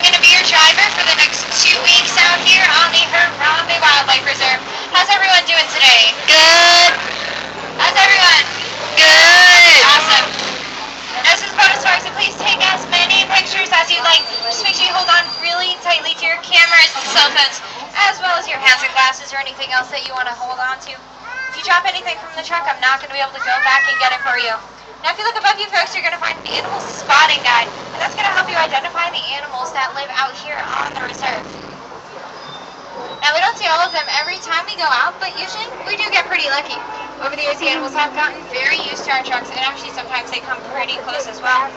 going to be your driver for the next 2 weeks out here on the Harambe Wildlife Reserve. How's everyone doing today? Good. How's everyone? Good. Awesome. This is Bonus Sparks, and please take as many pictures as you like. Just make sure you hold on really tightly to your cameras and cell phones, as well as your hats and glasses or anything else that you want to hold on to. If you drop anything from the truck, I'm not going to be able to go back and get it for you. Now if you look above you folks, you're going to find the animal spotting guide, and that's going to help you identify the animals that live out here on the reserve. Now we don't see all of them every time we go out, but usually we do get pretty lucky. Over the years the animals have gotten very used to our trucks, and actually sometimes they come pretty close as well.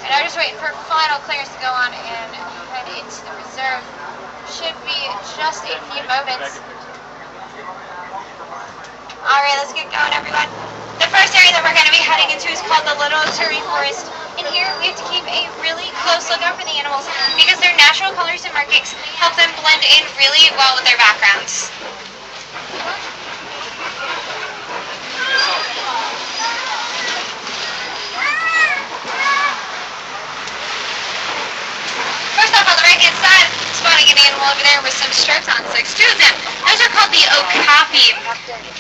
And I'm just waiting for final clearance to go on and head into the reserve. Should be just a few moments. Alright, let's get going, everyone. The first area that we're going to be heading into is called the Little Turi Forest. In here, we have to keep a really close look out for the animals because their natural colors and markings help them blend in really well with their backgrounds. First off, on the right-hand side, spotting an animal over there with some stripes on. So there's two of them. Those are called the okapi.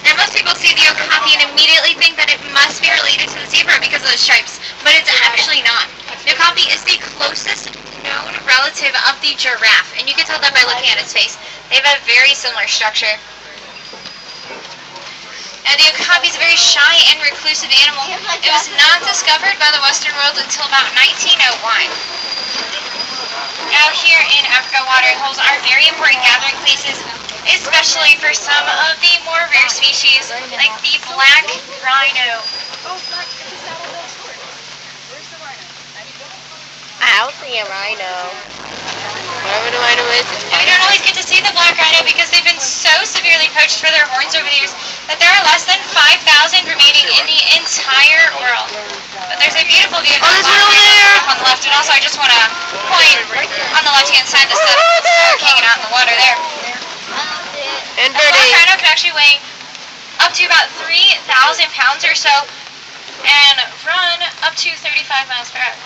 And most people see the okapi and immediately think that it must be related to the zebra because of the stripes, but it's actually not. The okapi is the closest known relative of the giraffe, and you can tell that by looking at its face. They have a very similar structure. And the okapi is a very shy and reclusive animal. It was not discovered by the Western world until about 1901. Now here in Africa, water holes are very important gathering places, especially for some of the more rare species, like the black rhino. I don't see a rhino. Whatever the rhino is, it's And we don't always get to see the black rhino because they've been so severely poached for their horns over the years that there are less than 5,000 remaining in the entire world. But there's a beautiful view of the black rhino up on the left, and also I just want to point on the left-hand side the stuff hanging out in the water there. and The black dirty. rhino can actually weigh up to about 3,000 pounds or so and run up to 35 miles per hour.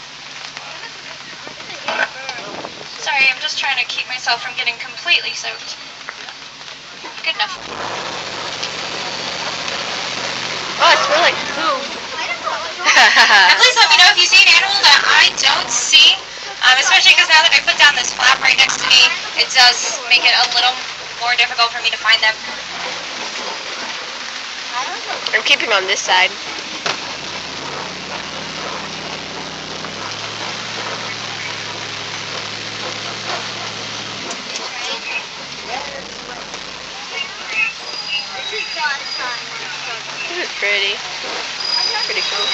Sorry, I'm just trying to keep myself from getting completely soaked. Good enough. Oh, it smells like poo. And please let me know if you see an animal that I don't see, especially because now that I put down this flap right next to me, it does make it a little more difficult for me to find them. I'm keeping on this side. This is pretty. Pretty cool.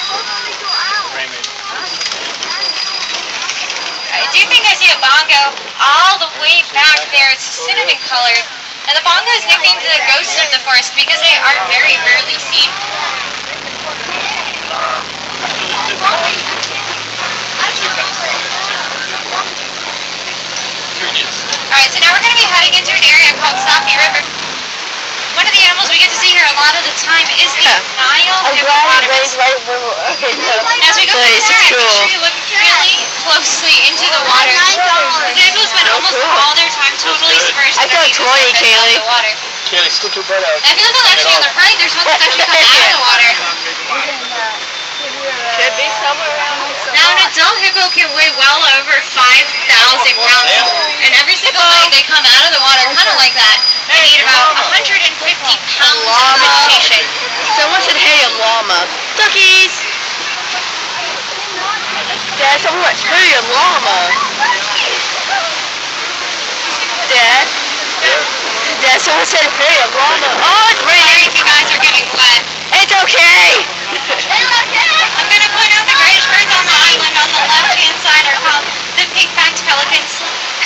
I do think I see a bongo all the way back there. It's cinnamon colored. And the bongo is nicknamed the ghost of the forest because they are very rarely seen. Alright, so now we're going to be heading into an area called Safi River. One of the animals we get to see here a lot of the time is the Nile hippopotamus. As we go through this area, make sure you look really closely into the water. These animals spend almost all their time totally submerged I saw 20, Kaylee. the water. Kaylee, scoot your butt out. Now, if you look actually on the right, there's one that's actually come out of the water. Should be somewhere around. Now, an adult hippo can weigh well over 5,000 pounds, and every single night they come out of the water kind of like that. They need about 150 pounds of vegetation. Someone should hay a llama. Duckies! Dad, someone should hay a llama. Dad? Dad, someone said hay a llama. Oh, it's Sorry raining. if you guys are getting wet. It's okay. I'm going to point out the greatest birds on the island on the left-hand side are called the pink-backed pelicans.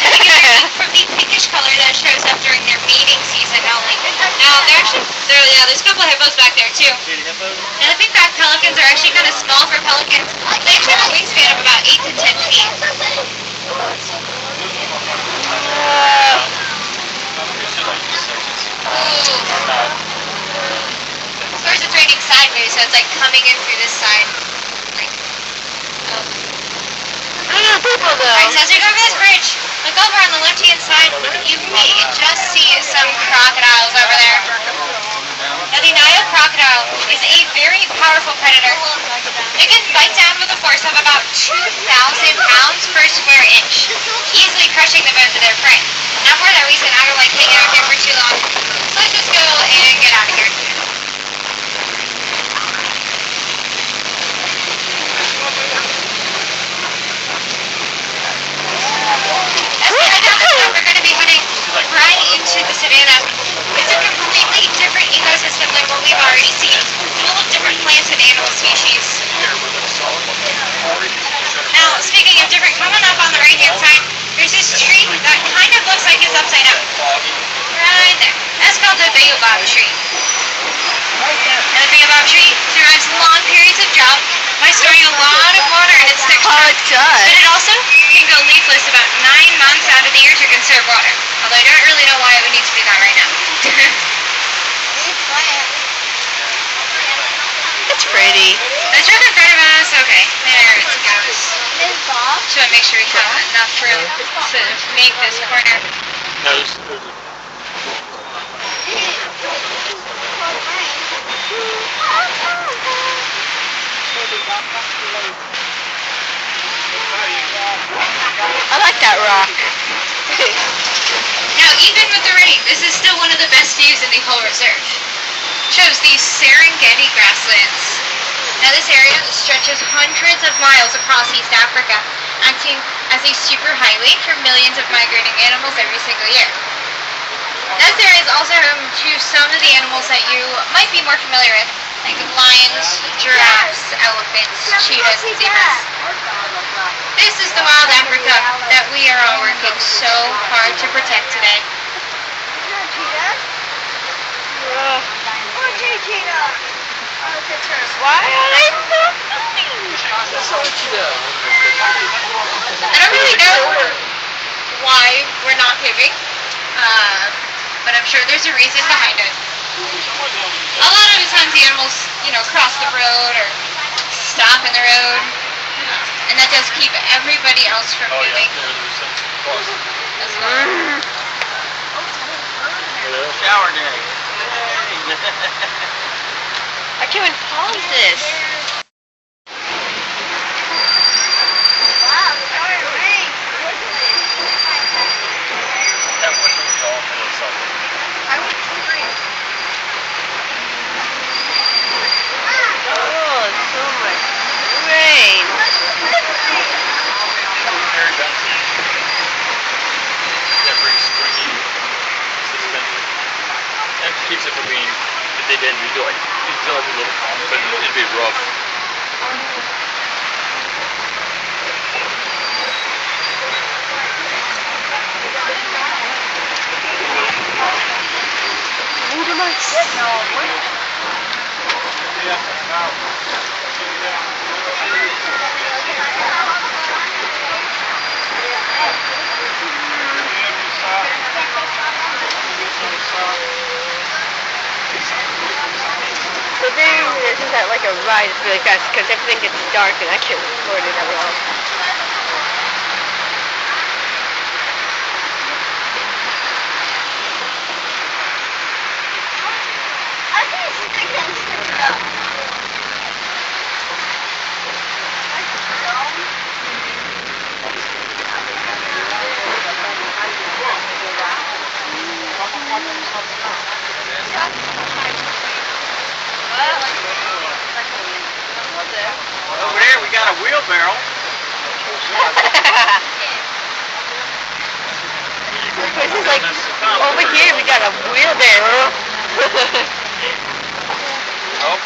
I think it's their from the pinkish color that shows up during their mating season only. Now, there's a couple of hippos back there too. And the pink-backed pelicans are actually kind of small for pelicans. They actually have a wingspan of about 8 to 10 feet. Of course, it's raining sideways, so it's like coming in through this side. Alright, so as you go over this bridge, look over on the left-hand side, you may just see some crocodiles over there. Now, the Nile crocodile is a very powerful predator. It can bite down with a force of about 2,000 pounds per square inch, easily crushing the bones of their prey. Now, for that reason, I don't like hanging out here for too long. So let's just go and get out of here. As we head down this road, we're going to be heading right into the savannah. It's a completely different ecosystem than what we've already seen, full of different plants and animal species. Now, speaking of different, coming up on the right-hand side, there's this tree that kind of looks like it's upside down. Right there. That's called the baobab tree. Now, the baobab tree survives long periods of drought by storing a lot of water in its thick Oh, trunk. it does. But it also can go leafless about 9 months out of the year to conserve water. Although I don't really know why it would need to do that right now. It's pretty. Let's try in front of us. Okay, there it goes. Just want to make sure we have enough room to make this corner. No, there's a... I like that rock. Now, even with the rain, this is still one of the best views in the whole reserve. Shows these Serengeti grasslands. Now, this area stretches hundreds of miles across East Africa, acting as a superhighway for millions of migrating animals every single year. Now, this area is also home to some of the animals that you might be more familiar with, like lions, giraffes, elephants, cheetahs, and zebras. This is the wild Africa that we are all working so hard to protect today. Why are they so I don't really know why we're not paving, but I'm sure there's a reason behind it. A lot of the times the animals, cross the road or stop in the road, and that does keep everybody else from moving. As well. Shower day. I can't even pause this. That one was off and it's something. Oh, so much rain. Very bouncy. That very springy suspension. That keeps it from being, if they didn't, you'd feel like a little, but it'd be rough. So then this is at like a ride. It's really fast because everything gets dark and I can't record it at all. Over there we got a wheelbarrow. This is like, over here we got a wheelbarrow. Oh.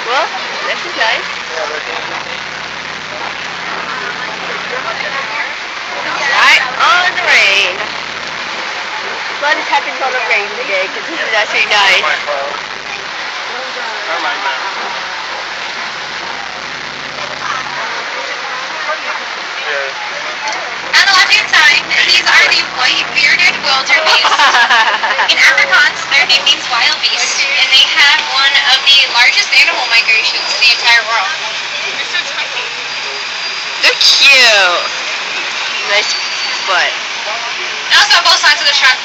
Well, this is nice. Right on the rain. Well, I just happens on the rain today because this is actually nice. On the left-hand side, these are the white-bearded wildebeest. In Afrikaans, their name means wild beast, and they have one of the largest animal migrations in the entire world. They're so tiny. They're cute. Nice butt. And also on both sides of the trunk there.